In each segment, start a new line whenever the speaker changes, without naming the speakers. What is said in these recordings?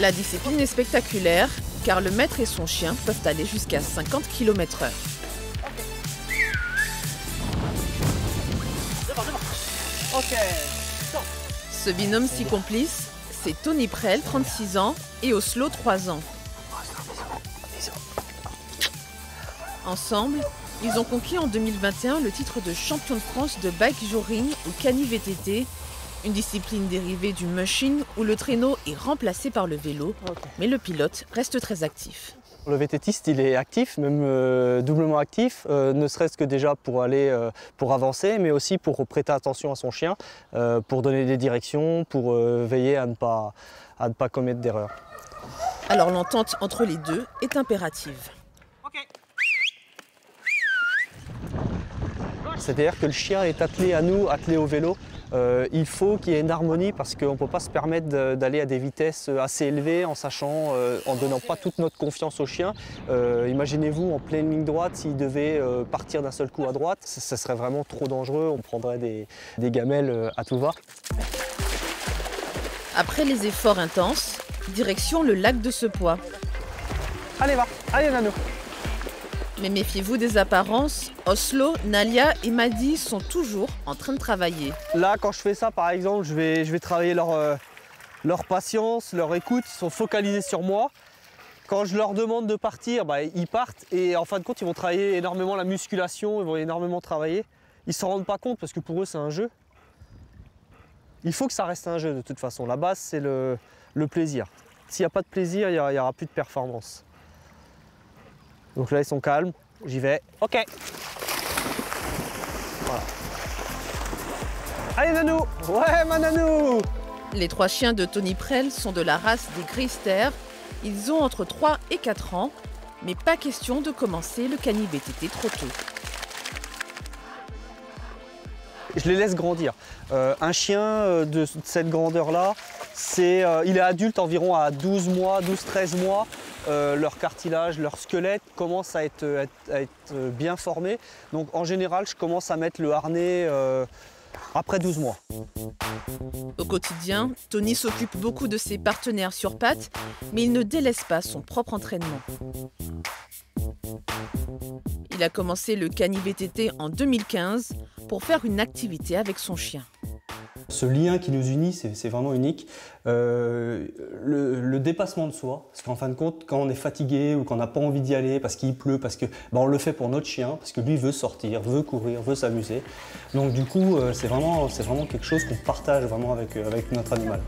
La discipline est spectaculaire car le maître et son chien peuvent aller jusqu'à 50 km/h.
Ok.
Ce binôme si complice, c'est Tony Prel, 36 ans, et Oslo, 3 ans. Ensemble, ils ont conquis en 2021 le titre de champion de France de bike joring ou cani-VTT, une discipline dérivée du mushing où le traîneau est remplacé par le vélo, mais le pilote reste très actif.
Le VTTiste, il est actif, même doublement actif, ne serait-ce que déjà pour pour avancer, mais aussi pour prêter attention à son chien, pour donner des directions, pour veiller à ne pas commettre d'erreurs.
Alors l'entente entre les deux est impérative.
C'est-à-dire que le chien est attelé à nous, attelé au vélo. Il faut qu'il y ait une harmonie parce qu'on ne peut pas se permettre d'aller à des vitesses assez élevées en sachant, en ne donnant pas toute notre confiance au chien. Imaginez-vous en pleine ligne droite, s'il devait partir d'un seul coup à droite, ça serait vraiment trop dangereux, on prendrait des gamelles à tout va.
Après les efforts intenses, direction le lac de Sepois.
Allez va, allez Nano.
Mais méfiez-vous des apparences, Oslo, Nalia et Maddy sont toujours en train de travailler.
Là, quand je fais ça, par exemple, je vais travailler leur patience, leur écoute, ils sont focalisés sur moi. Quand je leur demande de partir, ils partent et en fin de compte, ils vont travailler énormément la musculation, ils vont énormément travailler. Ils ne s'en rendent pas compte parce que pour eux, c'est un jeu. Il faut que ça reste un jeu de toute façon. La base, c'est le plaisir. S'il n'y a pas de plaisir, il n'y aura plus de performance. Donc là, ils sont calmes, j'y vais. Ok. Voilà. Allez, Nanou. Ouais, ma Nanou.
Les 3 chiens de Tony Prel sont de la race des Grister. Ils ont entre 3 et 4 ans, mais pas question de commencer le cani-VTT trop tôt.
Je les laisse grandir. Un chien de cette grandeur-là, il est adulte environ à 12 mois, 12-13 mois. Leur cartilage, leur squelette commence à être bien formé. Donc en général, je commence à mettre le harnais après 12 mois.
Au quotidien, Tony s'occupe beaucoup de ses partenaires sur pattes, mais il ne délaisse pas son propre entraînement. Il a commencé le cani-VTT en 2015 pour faire une activité avec son chien.
Ce lien qui nous unit, c'est vraiment unique. Le dépassement de soi, parce qu'en fin de compte, quand on est fatigué ou qu'on n'a pas envie d'y aller parce qu'il pleut, parce que on le fait pour notre chien, parce que lui veut sortir, veut courir, veut s'amuser. Donc du coup, c'est vraiment quelque chose qu'on partage vraiment avec notre animal.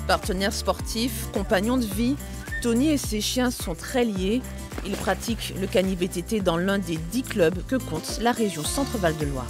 Partenaires sportifs, compagnons de vie, Tony et ses chiens sont très liés. Ils pratiquent le cani-VTT dans l'un des 10 clubs que compte la région Centre-Val de Loire.